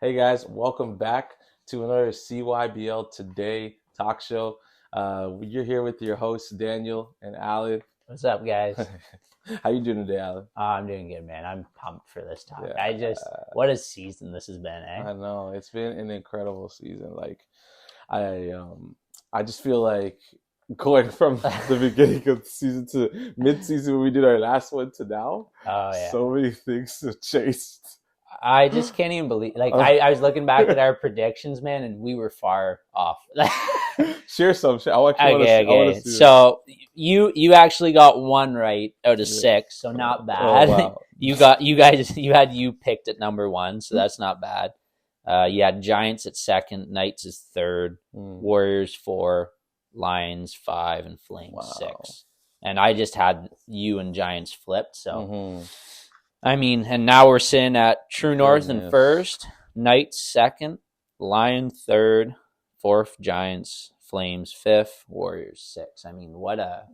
Hey guys, welcome back to another CYBL Today talk show. You're here with your hosts Daniel and Alan. What's up, guys? How you doing today, Alan? I'm doing good, man. I'm pumped for this talk. Yeah, What a season this has been, eh? I know it's been an incredible season. I, I just feel like going from the beginning of the season to mid-season when we did our last one to now. Oh, yeah. So many things have changed. I just can't even believe. I was looking back at our predictions, man, and we were far off. Share some shit. I want to see So you actually got one right out of six, so not bad. Oh, wow. You picked at number one, so that's not bad. You had Giants at second, Knights is third, Warriors 4, Lions 5, and Flames 6. And I just had you and Giants flipped, so I mean, and now we're sitting at True North in first, Knights second, Lion third, fourth Giants, Flames fifth, Warriors 6. I mean,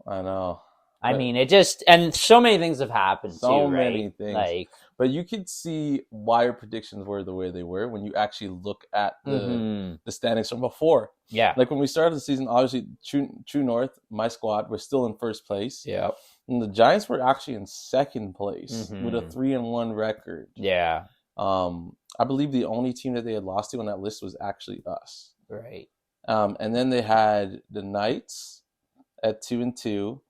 I know. I mean, it just, and so many things have happened so too, right? Many things. But you could see why your predictions were the way they were when you actually look at the standings from before. Yeah. Like when we started the season, obviously True North, my squad, was still in first place. Yeah. And the Giants were actually in second place with a 3-1 record. Yeah. I believe the only team that they had lost to on that list was actually us. Right. And then they had the Knights at 2-2.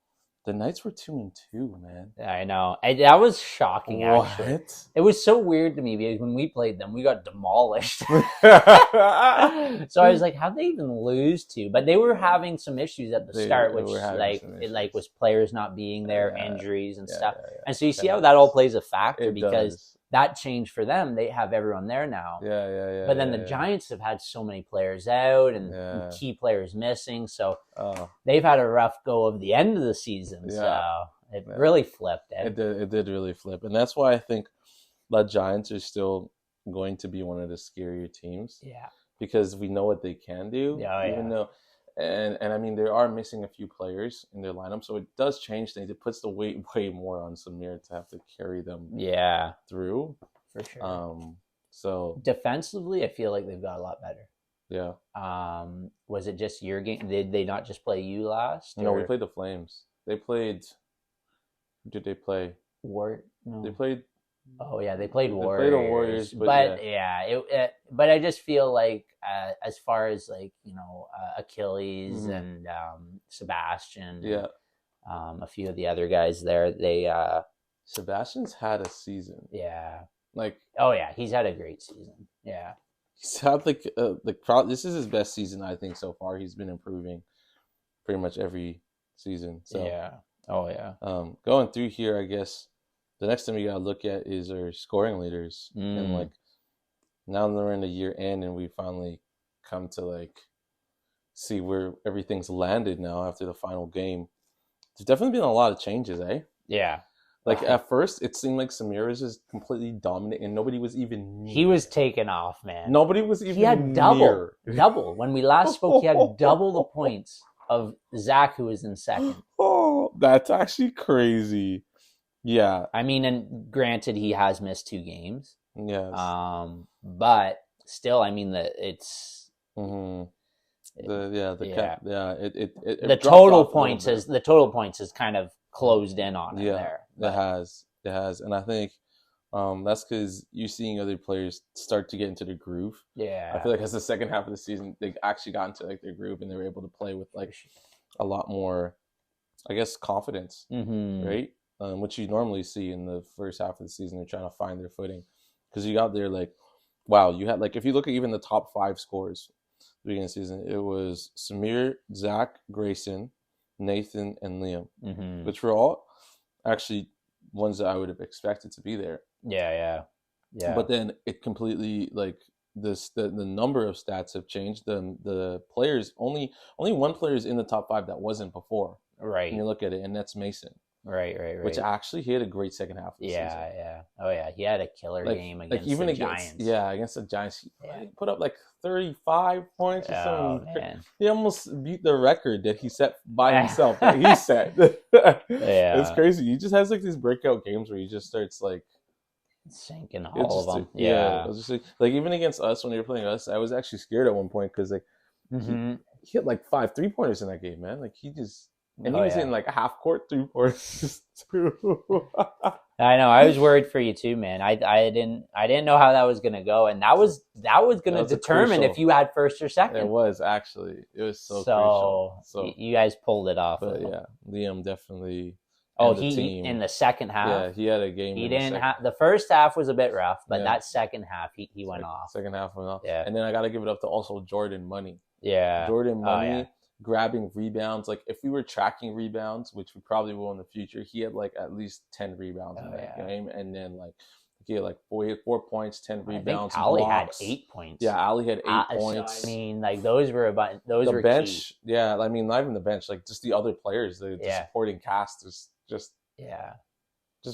The Knights were 2-2, man. I know. That was shocking, actually. What? It was so weird to me because when we played them, we got demolished. So I was like, how'd they even lose to? But they were having some issues at the start, which was players not being there, injuries and stuff. Yeah. And so you see how that all plays a factor because that changed for them. They have everyone there now. Yeah. But then the Giants have had so many players out and key players missing. So they've had a rough go of the end of the season. Yeah. So it really flipped. It did really flip. And that's why I think the Giants are still going to be one of the scarier teams. Yeah. Because we know what they can do. Even though, and I mean, they are missing a few players in their lineup, so it does change things. It puts the weight way more on Samir to have to carry them through. For sure. So defensively, I feel like they've got a lot better. Yeah. Was it just your game? Did they not just play you last? No, we played the Flames. They played. Who did they play? No. They played. Oh yeah, they played Warriors. They played the Warriors, but I just feel like as far as Achilles and Sebastian, a few of the other guys there, Sebastian's had a season. Yeah. He's had a great season. Yeah. He's had the crowd. This is his best season, I think, so far. He's been improving pretty much every season. So yeah. Oh yeah. Going through here, I guess. The next thing we gotta look at is our scoring leaders, and now that we're in the year end, and we finally come to see where everything's landed now after the final game. There's definitely been a lot of changes, eh? Yeah. At first, it seemed like Samir was just completely dominant, and nobody was even near. He was taken off, man. Nobody was even. He had double. When we last spoke, he had double the points of Zach, who was in second. Oh, that's actually crazy. Yeah, I mean, and granted, he has missed 2 games. Yes. But still, I mean it's. The total points has kind of closed in on it there. It has, and I think that's because you're seeing other players start to get into the groove. Yeah, I feel like as the second half of the season, they actually got into their groove and they were able to play with a lot more, I guess, confidence, right? Which you normally see in the first half of the season. They're trying to find their footing because you got there you had if you look at even the top 5 scores at the beginning of the season, it was Samir, Zach, Grayson, Nathan, and Liam, which were all actually ones that I would have expected to be there. Yeah. But then it completely the number of stats have changed. The players only one player is in the top 5 that wasn't before. Right. And you look at it, and that's Mason. Right. Which actually he had a great second half of the season. Yeah. Oh yeah, he had a killer game against the Giants. Yeah, against the Giants, he put up 35 points or something. Man. He almost beat the record that he set by himself. That he set. It's crazy. He just has these breakout games where he just starts sinking all of them. I was just like even against us when they were playing us, I was actually scared at one point because like he hit like 5 3-pointers in that game, man. Like he was hitting like a half court 3-pointers too. I know. I was worried for you too, man. I didn't know how that was gonna go, and that was gonna determine if you had first or second. It was so crucial. So you guys pulled it off. But yeah, Liam definitely. He in the second half. Yeah, he had a game. He didn't have the first half was a bit rough, but that second half he went off. Second half went off. Yeah, and then I got to give it up to also Jordan Money. Yeah, Jordan Money grabbing rebounds. Like if we were tracking rebounds, which we probably will in the future, he had like at least 10 rebounds in that game, and then like he had like 4 points, 10 rebounds. I think Ali had 8 points. Yeah, Ali had 8 points. So, I mean, like those were the bench. Key. Yeah, I mean, not even the bench. Like just the other players, the supporting cast is just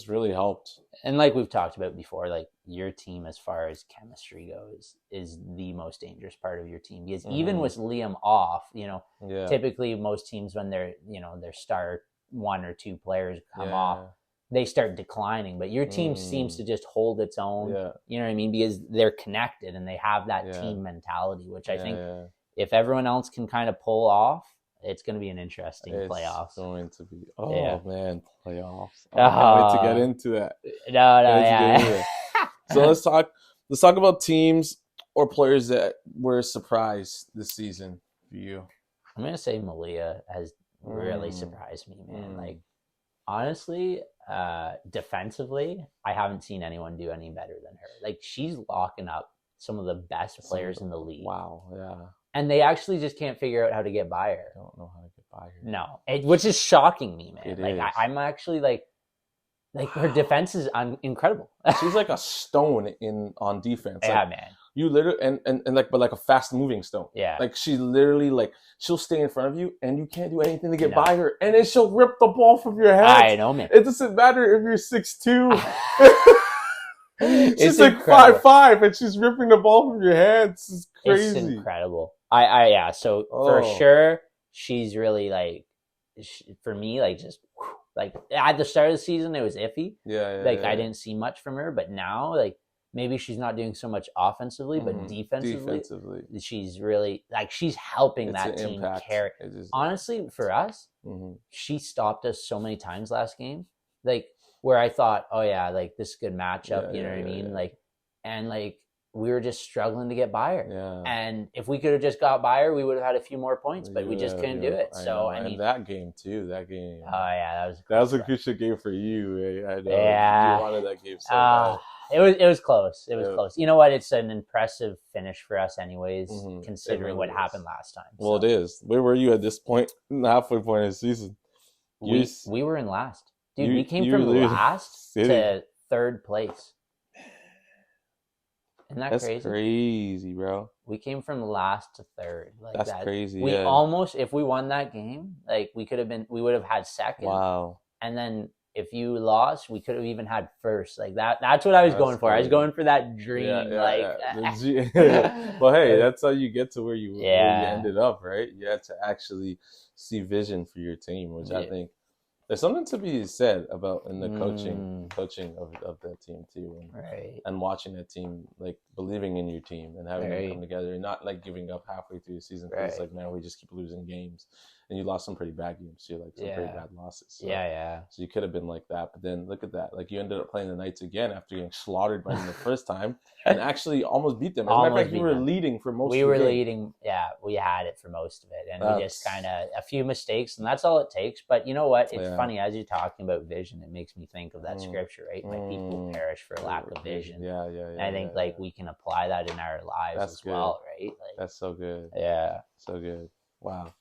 really helped. And like we've talked about before, like your team as far as chemistry goes is the most dangerous part of your team, because even with Liam off, typically most teams when they're their star 1 or 2 players come off, they start declining, but your team seems to just hold its own. You know what I mean? Because they're connected and they have that team mentality, which I think if everyone else can kind of pull off, it's going to be an interesting playoffs. It's going to be. Man, playoffs! I can't wait to get into that. No, So let's talk about teams or players that were surprised this season for you. I'm going to say Malia has really surprised me, man. Like honestly, defensively, I haven't seen anyone do any better than her. Like she's locking up some of the best players in the league. Wow, yeah. And they actually just can't figure out how to get by her. I don't know how to get by her. No, which is shocking me, man. It is. I'm actually like her defense is incredible. She's like a stone on defense. Yeah, like, man. You literally and like, but like a fast moving stone. Yeah. Like she literally like she'll stay in front of you and you can't do anything to get by her, and then she'll rip the ball from your hands. I know, man. It doesn't matter if you're 6'2". She's like incredible. 5'5", and she's ripping the ball from your hands. It's crazy. It's incredible. So for sure, she's really like, for me, like just like at the start of the season, it was iffy. I didn't see much from her, but now like maybe she's not doing so much offensively, but defensively, she's really like she's helping that team carry. Honestly, for us, she stopped us so many times last game, like where I thought, oh yeah, like this is a good matchup, you know what I mean, like and like. We were just struggling to get by her. Yeah. And if we could have just got by her, we would have had a few more points, but we just couldn't do it. So, I mean. And that game, too. That game. Oh, yeah. That was a crucial game for you. I know. Yeah. You wanted that game so bad. It was close. It was close. You know what? It's an impressive finish for us anyways, considering what happened last time. Well, it is. Where were you at this point, in the halfway point of the season? We were in last. Dude, we came from last to third place. Isn't that crazy? That's crazy, bro. We came from last to third. Like that's crazy. We almost, if we won that game, like we would have had second. Wow. And then if you lost, we could have even had first. Like that's what I was going for. I was going for that dream. Well, hey, that's how you get to where you ended up, right? You had to actually see vision for your team, which I think there's something to be said about in the coaching of that team too, and watching that team, like believing in your team and having them come together and not like giving up halfway through the season because it's like, man, we just keep losing games, and you lost some pretty bad games too, like some pretty bad losses. So, so you could have been like that, but then look at that, like you ended up playing the Knights again after getting slaughtered by them the first time and actually almost beat them. As a matter of fact, you were leading for most. We were leading. Yeah, we had it for most of it, and we just kind of a few mistakes, and that's all it takes. But you know what? It's funny as you're talking about vision. It makes me think of that scripture, right? My people perish for lack of vision. And I think like we can apply that in our lives as well, right? Like, that's so good. Yeah, so good. Wow.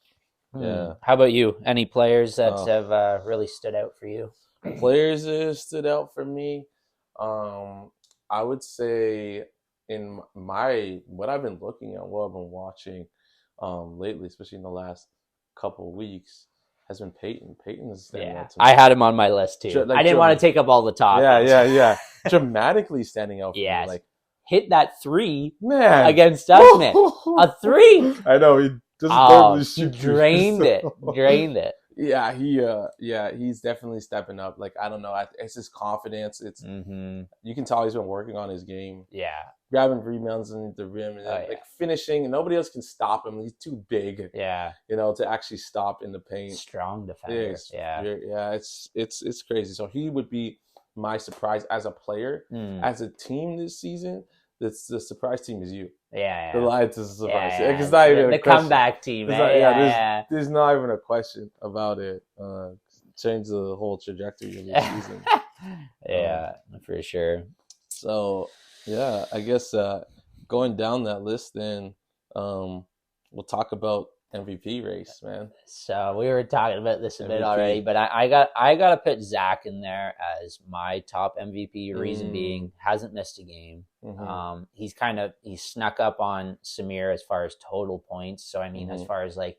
Yeah. How about you? Any players that have really stood out for you? Players that stood out for me, I would say in what I've been looking at, what I've been watching lately, especially in the last couple of weeks, has been Peyton. Peyton's standing out to me. I had him on my list too. I didn't want to take up all the top. Yeah. Dramatically standing out for me. Like, hit that 3 against us, man. A 3. I know. He just totally drained it. he's definitely stepping up. Like, I don't know, it's his confidence. It's you can tell he's been working on his game. Yeah, grabbing rebounds underneath the rim and then, like finishing, and nobody else can stop him. He's too big. Yeah, to actually stop in the paint. Strong defender. It's crazy. So he would be my surprise as a player. As a team this season. The surprise team is you. Yeah. The Lions is a surprise. It's not even the comeback team. There's not even a question about it. Change the whole trajectory of the season. For sure. So I guess going down that list, then we'll talk about MVP race, man. So we were talking about this a bit already, but I got to put Zach in there as my top MVP. Reason being, hasn't missed a game. He's snuck up on Samir as far as total points. So I mean, as far as like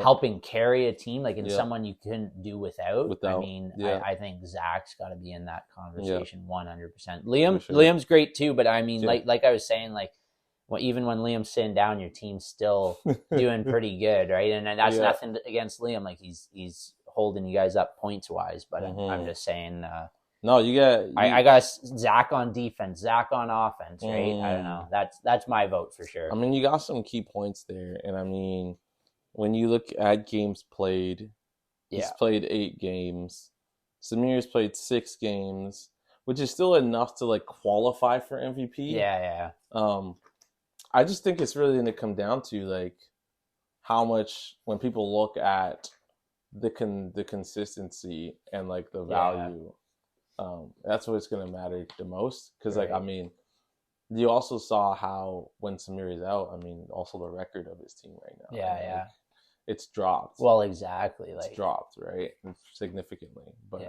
helping carry a team, like someone you couldn't do without. I mean, I think Zach's got to be in that conversation 100%. Liam's great too, but I mean, like I was saying, like, even when Liam's sitting down, your team's still doing pretty good, right? And that's nothing against Liam. Like, he's holding you guys up points wise, but I'm just saying. No, I got Zach on defense, Zach on offense, right? I don't know. That's my vote for sure. I mean, you got some key points there, and I mean, when you look at games played, he's played 8 games. Samir's played 6 games, which is still enough to like qualify for MVP. Yeah. I just think it's really going to come down to like how much, when people look at the consistency and like the value, that's what's going to matter the most. Because like, I mean, you also saw how when Samir is out, I mean, also the record of his team right now. Yeah. It's dropped. Well, exactly. It's dropped, right? Significantly. But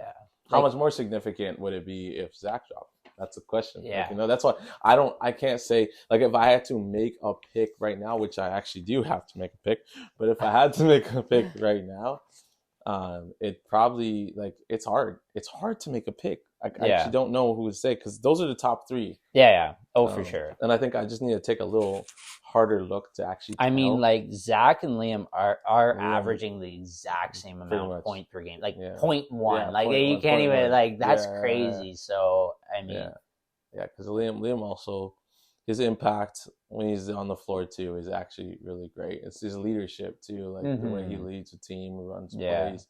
how much more significant would it be if Zach dropped? That's the question. Yeah. Like, that's why I can't say, like, if I had to make a pick right now, which I actually do have to make a pick, but if I had to make a pick right now, it probably, like, it's hard. It's hard to make a pick. I actually don't know who to say, because those are the top 3. Yeah. Oh, for sure. And I think I just need to take a little harder look to actually tell. I mean, like, Zach and Liam are avraging the exact same amount of point per game. Like, 0.1. Like, you can't even, like, that's crazy. So, I mean. Yeah, because Liam also, his impact when he's on the floor, too, is actually really great. It's his leadership, too. Like, the way he leads a team, runs plays,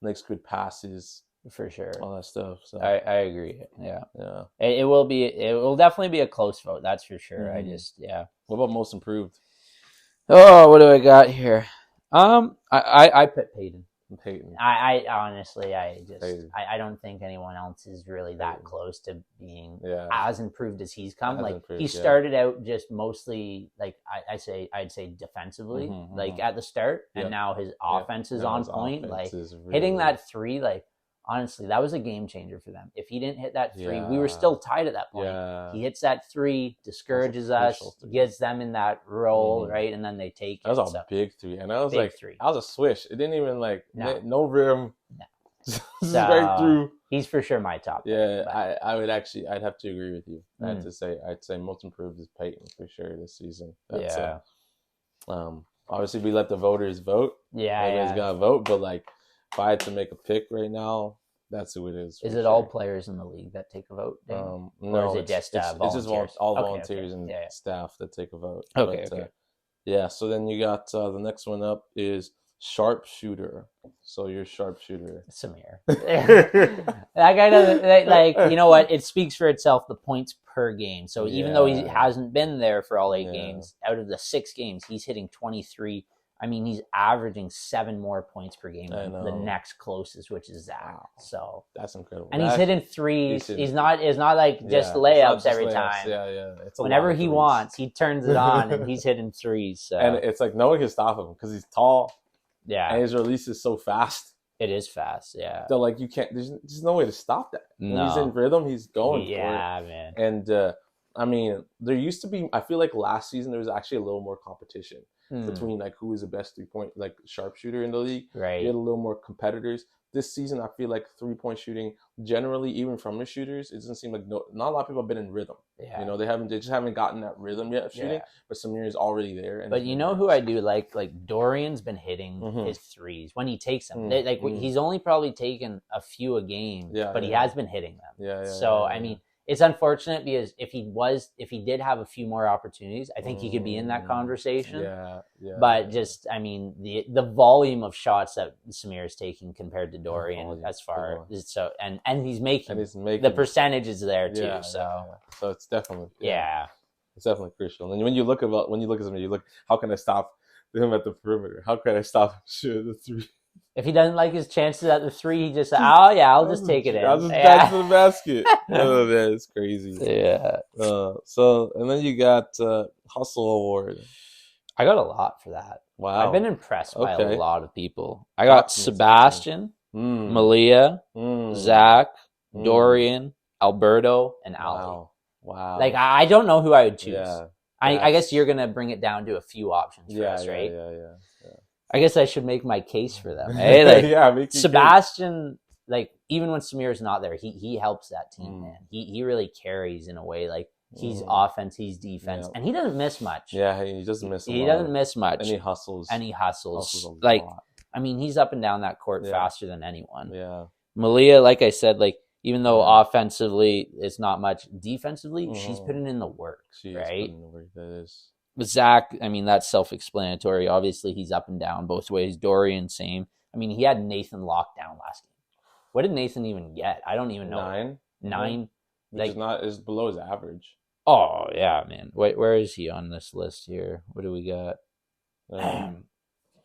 makes good passes. For sure, all that stuff. So I agree. Yeah. It will definitely be a close vote. That's for sure. What about most improved? Oh, what do I got here? I put Peyton. I honestly, I don't think anyone else is really that close to being as improved as he's come. Like, he started out just mostly, like, I'd say defensively, like at the start, and now his offense is on point. Like, hitting that 3, like, honestly, that was a game changer for them. If he didn't hit that 3, we were still tied at that point. He hits that 3, discourages us, gets them in that role, right? And then they take it. That was a big 3. And that was like, that was a swish. It didn't even like, no rim. No. Right through. He's for sure my top. Yeah, I'd have to agree with you. I'd say most improved is Peyton for sure this season. Obviously, we let the voters vote. Everybody's got to vote, but like, if I had to make a pick right now, that's who it is. Is it all players in the league that take a vote? No, or is it just it's just all volunteers and staff that take a vote. Okay. So then you got the next one up is sharpshooter. So you're sharpshooter. Samir. That guy doesn't, like, you know what? It speaks for itself, the points per game. So even though he hasn't been there for all 8 games, out of the 6 games, he's hitting 23. I mean, he's averaging 7 more points per game than the next closest, which is Zach. So that's incredible. And he's hitting threes. It's not like just layups every time. It's whenever he wants, he turns it on and he's hitting threes. So. And it's like no one can stop him because he's tall. Yeah. And his release is so fast. It is fast, yeah. So like you can't. There's no way to stop that. When he's in rhythm, he's going for it. Yeah, man. And I mean, there used to be. I feel like last season there was actually a little more competition between like who is the best 3-point like sharpshooter in the league. Right. You had a little more competitors. this season, I feel like 3-point shooting generally, even from the shooters, it doesn't seem like not a lot of people have been in rhythm. Yeah. You know, they just haven't gotten that rhythm yet of shooting. But Samir is already there. And but you know who I do like Dorian's been hitting his threes when he takes them. He's only probably taken a few a game, but he has been hitting them. So I mean, it's unfortunate because if he did have a few more opportunities, I think he could be in that conversation. But just, I mean, the volume of shots that Samir is taking compared to Dorian as far as so, and he's making the percentage is there too. So it's definitely it's definitely crucial. And when you look at Samir, you look, how can I stop him at the perimeter? How can I stop him shooting the three? If he doesn't like his chances at the three, he just I'll just take it in. I'll just back to the basket. Oh man, it's crazy. Yeah. So and then you got Hustle Award. I got a lot for that. Wow. I've been impressed by a lot of people. I got Sebastian, Malia, Zach, Dorian, Alberto, and Ali. Wow. Like I don't know who I would choose. Yeah. I guess you're gonna bring it down to a few options for us, right? Yeah. I guess I should make my case for them. Hey, like Sebastian, like even when Samir's not there, he helps that team, man. He really carries in a way. Like he's offense, he's defense, and he doesn't miss much. Yeah, he doesn't miss. He doesn't miss much, and he hustles. Like I mean, he's up and down that court faster than anyone. Yeah, Malia, like I said, like even though offensively it's not much, defensively she's putting in the work. Right? Putting in the work, that is. With Zach, I mean, that's self-explanatory. Obviously, he's up and down both ways. Dorian, same. I mean, he had Nathan locked down last game. What did Nathan even get? I don't even know. 9? Which is below his average. Oh, yeah, man. Wait, where is he on this list here? What do we got?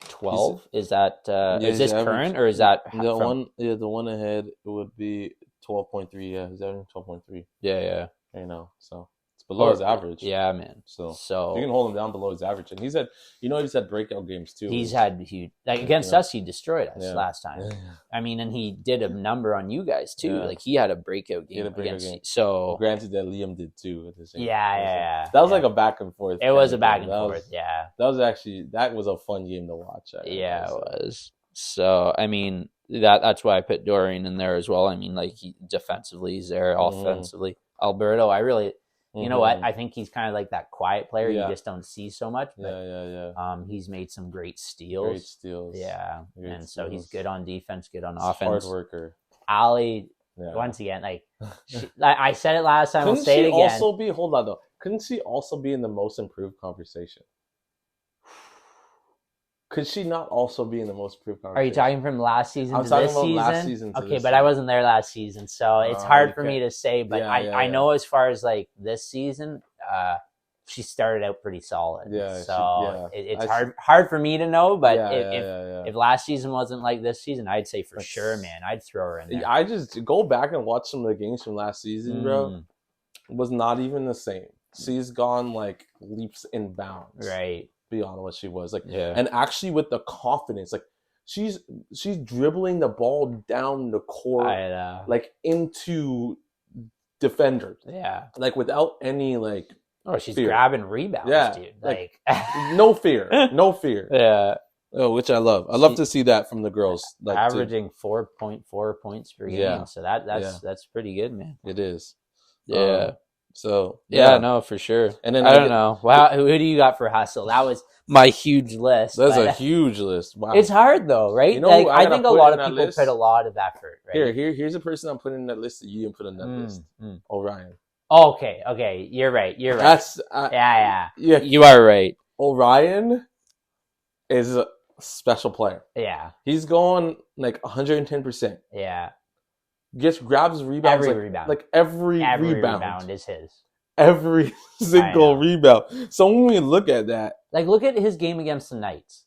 12? Is that is this current or is that the one ahead would be 12.3. Yeah, he's averaging 12.3. Yeah. I know, so below his average. Yeah, man. So you can hold him down below his average. And he's had breakout games too. He's had huge, like against us, he destroyed us last time. I mean, and he did a number on you guys too. Like he had a breakout game So granted that Liam did too at the same time. Yeah. That was like a back and forth. It was a back and forth. That was a fun game to watch. It was. So I mean, that's why I put Dorian in there as well. I mean, like defensively he's there, offensively. Alberto, I really. You know what? I think he's kind of like that quiet player you just don't see so much. But, he's made some great steals. Yeah. So he's good on defense, good on offense. Hard worker. Ali, once again, like I said it last time, I'll say it again. Hold on though. Couldn't she also be in the most improved conversation? Could she not also be in the most improved conversation? Are you talking from last season to this season? Last season okay, but I wasn't there last season, so it's hard for me to say. But I know as far as like this season, she started out pretty solid. It's hard for me to know. But if last season wasn't like this season, I'd say for sure, man, I'd throw her in there. I just go back and watch some of the games from last season, bro. It was not even the same. She's gone like leaps and bounds. Right. Beyond what she was and actually with the confidence, like she's dribbling the ball down the court, like into defenders, like without any like she's grabbing rebounds, dude, like no fear. Which I love to see that from the girls, like averaging 4.4 points per game, so that's pretty good, man. It is. So no, for sure. And then I don't know. Wow, who do you got for Hustle? That was my huge list. That's a huge list. Wow, it's hard though, right? You know, like, I think a lot of people put a lot of effort. Right? Here's a person I'm putting in that list that you didn't put in that list. Orion. Okay, you're right. That's you are right. Orion is a special player. Yeah, he's going like 110%. Yeah. Grabs rebounds. Every rebound is his. Every single rebound. So when we look at that, like look at his game against the Knights.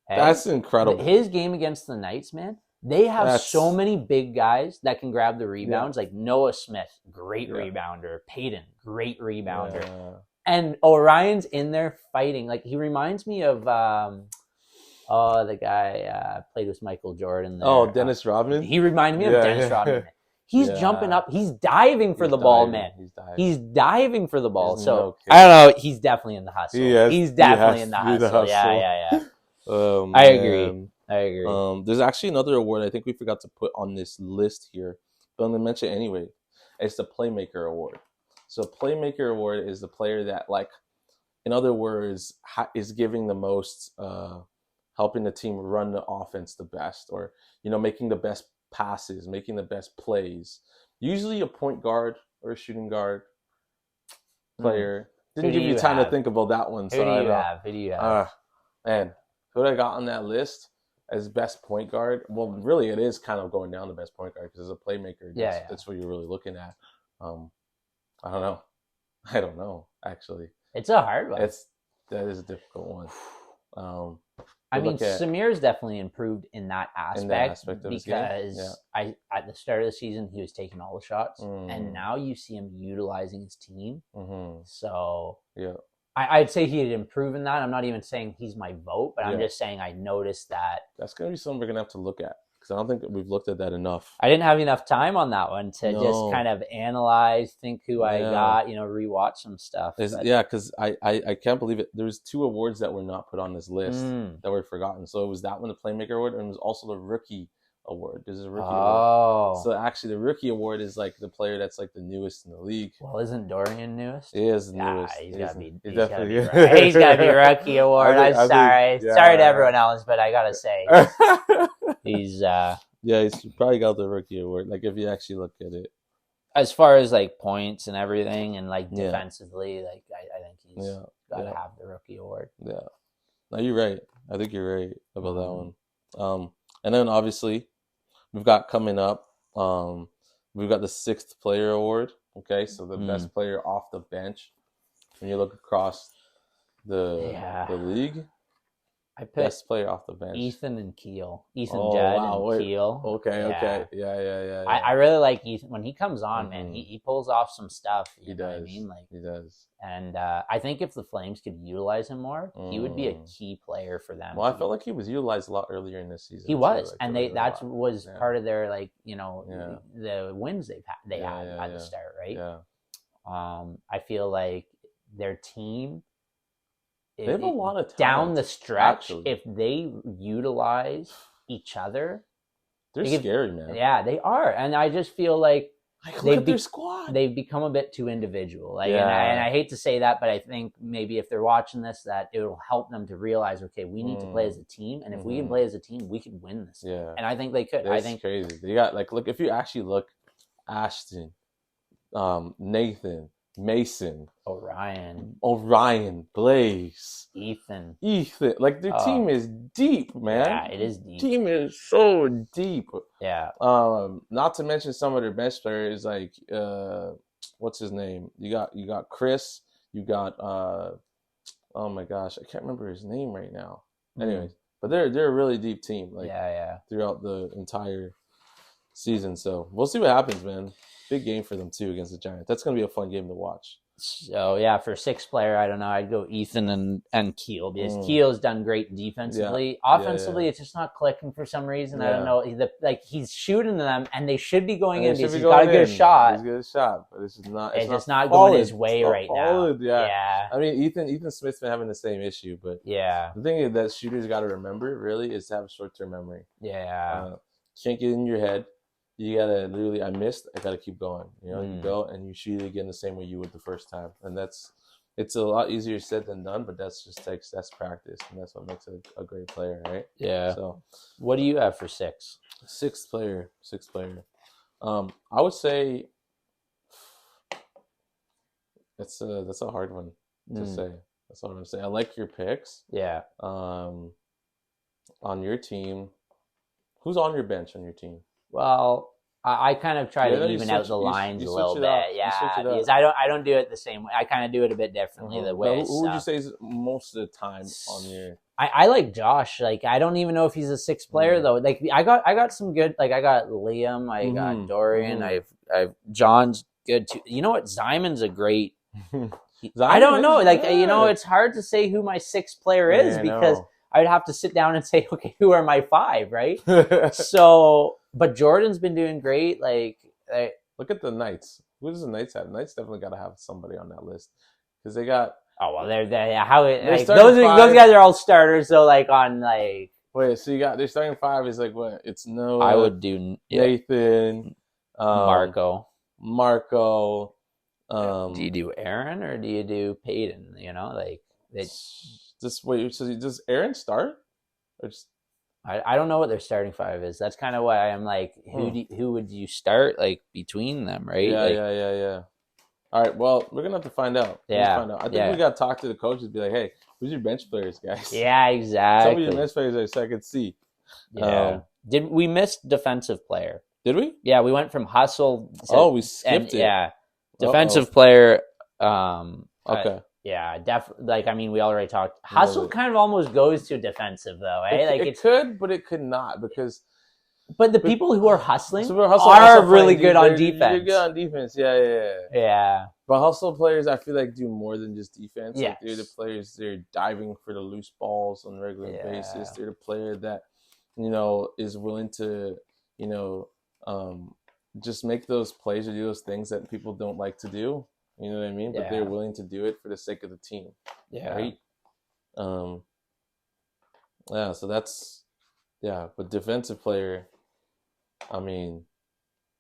Okay? That's incredible. His game against the Knights, man. They have so many big guys that can grab the rebounds. Like Noah Smith, great rebounder. Peyton, great rebounder. And Orion's in there fighting. Like he reminds me of the guy played with Michael Jordan there. Oh, Dennis Rodman? He reminded me of Dennis Rodman. He's jumping up. He's diving for the ball, man. He's diving for the ball. So, I don't know. He's definitely in the hustle. He's definitely in the hustle. Yeah. Oh, I agree. I agree. There's actually another award I think we forgot to put on this list here, but I'm gonna mention it anyway. It's the Playmaker Award. So Playmaker Award is the player that, like, in other words, is giving the most, helping the team run the offense the best, or making the best passes, making the best plays. Usually a point guard or a shooting guard player. Didn't give you time to think about that one. Who do you have? Who do you have? Man, who I got on that list as best point guard? Well, really, it is kind of going down to best point guard because as a playmaker, that's what you're really looking at. I don't know. Actually, it's a hard one. That is a difficult one. I mean, Samir's definitely improved in that aspect, because at the start of the season he was taking all the shots, and now you see him utilizing his team. So yeah, I'd say he had improved in that. I'm not even saying he's my vote, but I'm just saying I noticed that. That's going to be something we're going to have to look at, because I don't think we've looked at that enough. I didn't have enough time on that one to just kind of analyze, think who I got, rewatch some stuff. Because I can't believe it. There was 2 awards that were not put on this list that were forgotten. So it was that one, the Playmaker Award, and it was also the Rookie Award. There's a Rookie Award. So actually the Rookie Award is like the player that's like the newest in the league. Well, isn't Dorian newest? He is the newest. He's got to be Rookie Award. I'm sorry. Sorry to everyone else, but I got to say. He's he's probably got the Rookie Award. Like, if you actually look at it, as far as like points and everything, and like defensively, like I think he's got to have the Rookie Award. Yeah, no, you're right. I think you're right about that one. And then obviously we've got coming up. We've got the 6th Player Award. Okay, so the best player off the bench. When you look across the league. I picked best player off the bench. Ethan and Keel. Judd and Keel. Okay. Yeah. I really like Ethan. When he comes on, man, he pulls off some stuff. He does. He does. And I think if the Flames could utilize him more, he would be a key player for them. Well, I felt like he was utilized a lot earlier in this season. He was. And that was part of their, the wins they had at the start, right? Yeah. I feel like their team... They have a lot of talent, down the stretch. Actually. If they utilize each other, they're scary, man. Yeah, they are, and I just feel like look at their squad. They've become a bit too individual. And I hate to say that, but I think maybe if they're watching this, that it will help them to realize, okay, we need to play as a team, and if we can play as a team, we can win this. Yeah, and I think they could. That's I think crazy. They got look if you actually look, Ashton, Nathan, Mason, Orion, Blaze, Ethan. Like, their team is deep, man. Yeah, it is deep. Team is so deep. Yeah. Not to mention some of their best players, like what's his name? You got Chris. You got oh my gosh, I can't remember his name right now. Anyways, but they're a really deep team. Like, throughout the entire season. So we'll see what happens, man. Big game for them too against the Giants. That's going to be a fun game to watch. So yeah, for 6th player, I don't know. I'd go Ethan and Keel, because Keel's done great defensively. Offensively, it's just not clicking for some reason. I don't know. He's shooting them, and they should be going in because he's got a good shot. He's got a shot, but it's not. It's just not going his way right now. Yeah. I mean, Ethan Smith's been having the same issue, but the thing is that shooters got to remember really is to have short-term memory. Yeah. Can't get in your head. You gotta literally, I missed, I gotta keep going. You go and you shoot it again the same way you would the first time. And it's a lot easier said than done, but that's practice, and that's what makes a great player, right? Yeah. So what do you have for 6? 6th player. I would say that's a hard one to say. That's all I'm gonna say. I like your picks. Yeah. On your team, who's on your bench on your team? Well, I kind of try to even out the lines a little bit, because I don't do it the same way. I kind of do it a bit differently. The way who would you say is most of the time on your? I like Josh. Like, I don't even know if he's a 6th player though. Like, I got some good. Like, I got Liam. I got Dorian. I've John's good too. You know what? Zyman's a great. I don't know. Like, it's hard to say who my 6th player is because I'd have to sit down and say, okay, who are my 5, right? So. But Jordan's been doing great. Like, look at the Knights. Who does the Knights have? Knights definitely got to have somebody on that list because they got. Oh well, they're those guys are all starters. So like on like Wait, so you got their starting 5 is like what? It's Noah. I would do Nathan, Marco. Do you do Aaron or do you do Peyton? You know, like just wait. So does Aaron start? Or just... I don't know what their starting 5 is. That's kind of why I'm like, who would you start like between them, right? Yeah, like, yeah. All right, well, we're gonna have to find out. I think we gotta talk to the coaches. Be like, hey, who's your bench players, guys? Yeah, exactly. Some of your bench players are so I could see. Yeah. Did we miss defensive player? Did we? Yeah, we went from Hustle. We skipped it. Yeah, defensive player. Okay. Yeah, definitely. Like, I mean, we already talked. Hustle kind of almost goes to defensive, though, eh? It could, but it could not because. But the people who are hustling are really good on defense. They're good on defense, yeah. But hustle players, I feel like do more than just defense. Yes. Like they're the players. They're diving for the loose balls on a regular basis. They're the player that, is willing to, just make those plays or do those things that people don't like to do. You know what I mean? But they're willing to do it for the sake of the team. Yeah. Right. So that's But defensive player. I mean,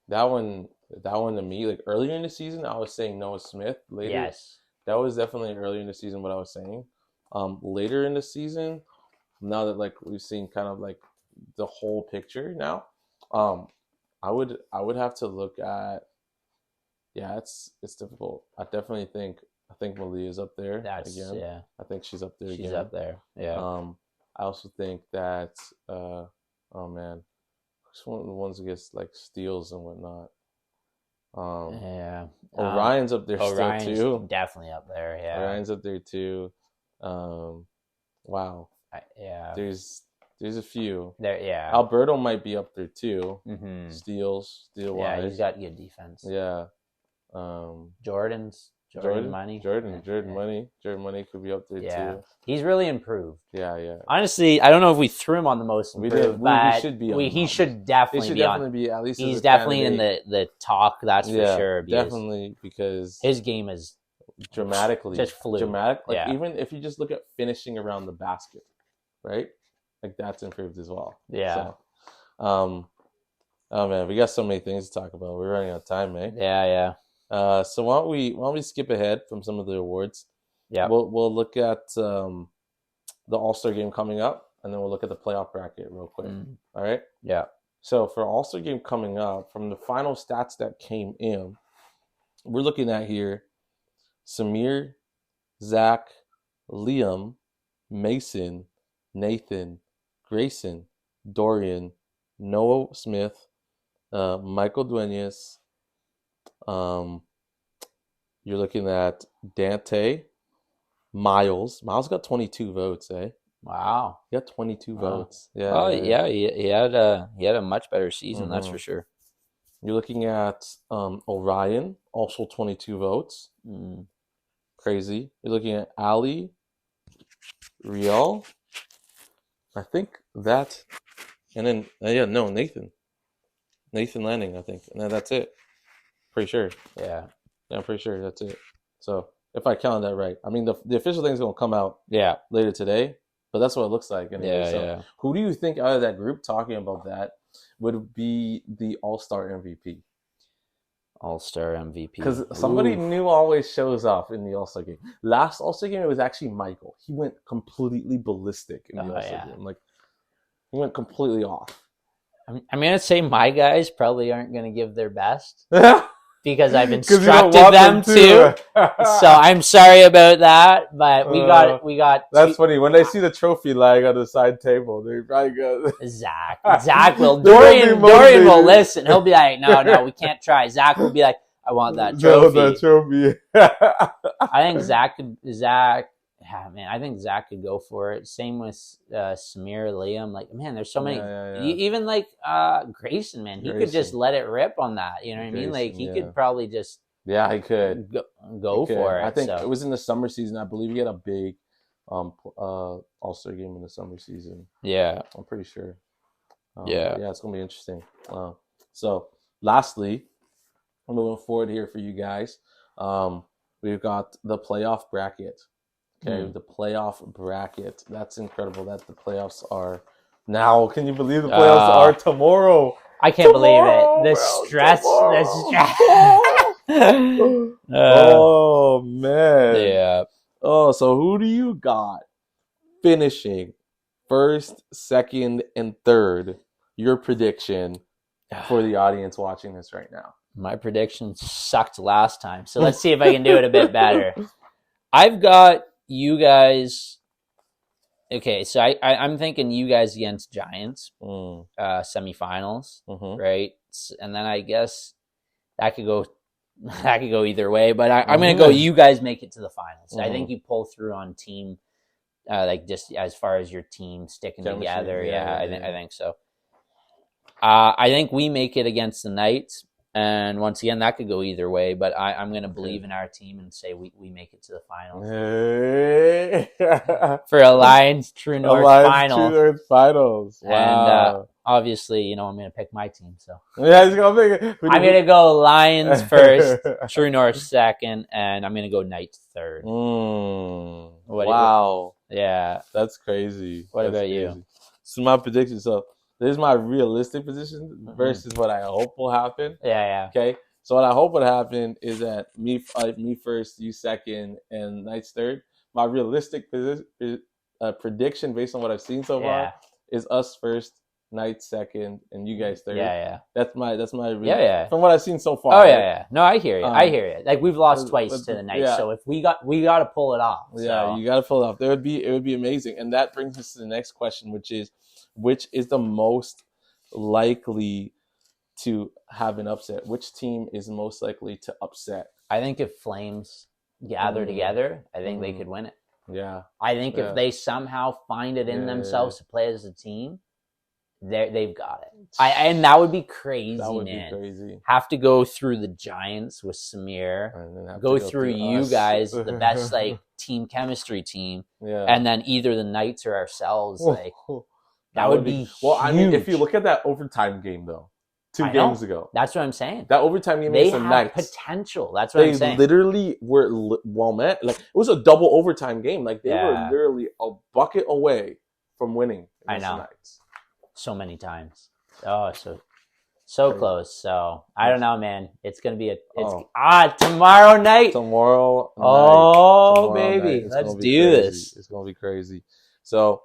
that one to me, like earlier in the season, I was saying Noah Smith. Later, that was definitely earlier in the season what I was saying. Later in the season, now that like we've seen kind of like the whole picture now, I would have to look at. Yeah, it's difficult. I think Malia's up there again. Yeah. I think she's up there again. She's up there. Yeah. I also think that. Oh man. Just one of the ones that gets like steals and whatnot. Orion's up there still too. Definitely up there. Yeah, Orion's up there too. Wow. There's a few. There, yeah. Alberto might be up there too. Mm-hmm. Steal wise. Yeah, he's got good defense. Yeah. Jordan Money. Jordan Money could be up there too. He's really improved. Yeah. Honestly, I don't know if we threw him on the most improved, we should be. He should definitely be at least. He's definitely in the talk. That's for sure. Definitely because his game is dramatically just flew. Dramatic. Like even if you just look at finishing around the basket, right? Like that's improved as well. Yeah. So, oh man, we got so many things to talk about. We're running out of time, eh? Yeah. So why don't we skip ahead from some of the awards? Yeah. We'll look at the All-Star game coming up, and then we'll look at the playoff bracket real quick. All right? Yeah. So for All-Star game coming up, from the final stats that came in, we're looking at here Samir, Zach, Liam, Mason, Nathan, Grayson, Dorian, Noah Smith, Michael Duenas. You're looking at Dante, Miles. Miles got 22 votes, eh? Wow, he got 22 votes. Yeah. Oh yeah, he had a much better season, that's for sure. You're looking at Orion, also 22 votes. Crazy. You're looking at Ali, Riel. I think that, and then Nathan Lanning. I think, and then that's it. Pretty sure. Yeah, I'm pretty sure that's it. So if I counted that right, I mean the official thing's gonna come out later today, but that's what it looks like. Anyway. Who do you think out of that group talking about that would be the All-Star MVP? All-Star MVP. Because somebody new always shows up in the All-Star game. Last All-Star game, it was actually Michael. He went completely ballistic in the All-Star game. Like he went completely off. I'm going to say my guys probably aren't going to give their best because I've instructed them to. So I'm sorry about that, but we got. That's funny. When they see the trophy lying on the side table, they're probably good. Zach will. Dorian will listen. He'll be like, no, we can't try. Zach will be like, I want that trophy. No, that trophy. I think Zach. I think Zach could go for it. Same with Samir, Liam. Like, man, there's so many. Even like Grayson, man, he could just let it rip on that. You know what I mean? Like, he could probably just. Yeah, he could go for it. I think it was in the summer season. I believe he had a big All-Star game in the summer season. Yeah, I'm pretty sure. Yeah, it's gonna be interesting. So, lastly, I'm moving forward here for you guys. We've got the playoff bracket. Okay, the playoff bracket. That's incredible that the playoffs are Now, can you believe the playoffs are tomorrow? I can't believe it. The bro, stress. tomorrow. The stress. Oh, man. Yeah. Oh, so who do you got finishing first, second, and third? Your prediction for the audience watching this right now. My prediction sucked last time, so let's see if I can do it a bit better. I've got you guys. Okay, so I'm thinking you guys against Giants, semifinals, right? And then I guess that could go either way. But I'm gonna go. You guys make it to the finals. I think you pull through on team, like just as far as your team sticking together. Yeah, I think so. I think we make it against the Knights. And once again, that could go either way, but I'm going to believe in our team and say we make it to the finals. For a Lions True North finals. Wow. And obviously, I'm going to pick my team. So yeah, he's gonna pick it. I'm going to go Lions first, True North second, and I'm going to go Knights third. Wow. Yeah. That's crazy. What about you? So my prediction. So this is my realistic position versus what I hope will happen. Yeah. Okay. So what I hope would happen is that me first, you second, and Knights third. My realistic prediction based on what I've seen so far is us first, Knights second, and you guys third. Yeah. That's my from what I've seen so far. Oh yeah. No, I hear you. I hear you. Like we've lost twice to the Knights, so if we got to pull it off. Yeah, you got to pull it off. It would be amazing, and that brings us to the next question, which is the most likely to have an upset? Which team is most likely to upset? I think if Flames gather together, I think they could win it. Yeah. I think if they somehow find it in themselves to play as a team, they've got it. And that would be crazy, That would man. be crazy. Have to go through the Giants with Samir, and then go through you guys, the best like team chemistry team, and then either the Knights or ourselves. Like that would be well. huge. I mean, if you look at that overtime game though, 2 games ago, that's what I'm saying. That overtime game they against the Knights, potential. That's what I'm saying. They literally were man. Like it was a double overtime game. Like they were literally a bucket away from winning against the Knights. So many times. Oh, so close. So I don't know, man. It's gonna be tomorrow night. Tomorrow baby, let's do this. It's gonna be crazy. So,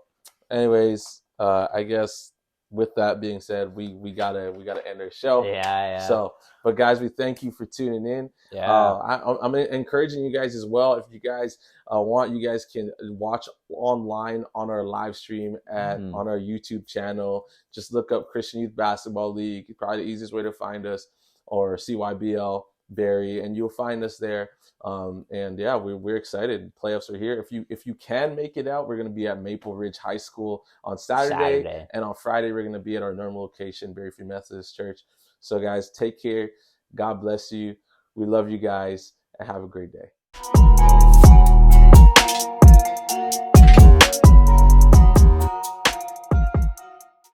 anyways, I guess with that being said, we gotta end our show. Yeah. So, but guys, we thank you for tuning in. Yeah. I'm encouraging you guys as well. If you guys want, you guys can watch online on our live stream on our YouTube channel. Just look up Christian Youth Basketball League. Probably the easiest way to find us, or CYBL Barry, and you'll find us there. And yeah, we're excited. Playoffs are here. If you can make it out, we're going to be at Maple Ridge High School on Saturday. And on Friday we're going to be at our normal location, Berry Free Methodist Church. So guys, take care. God bless you. We love you guys, and have a great day.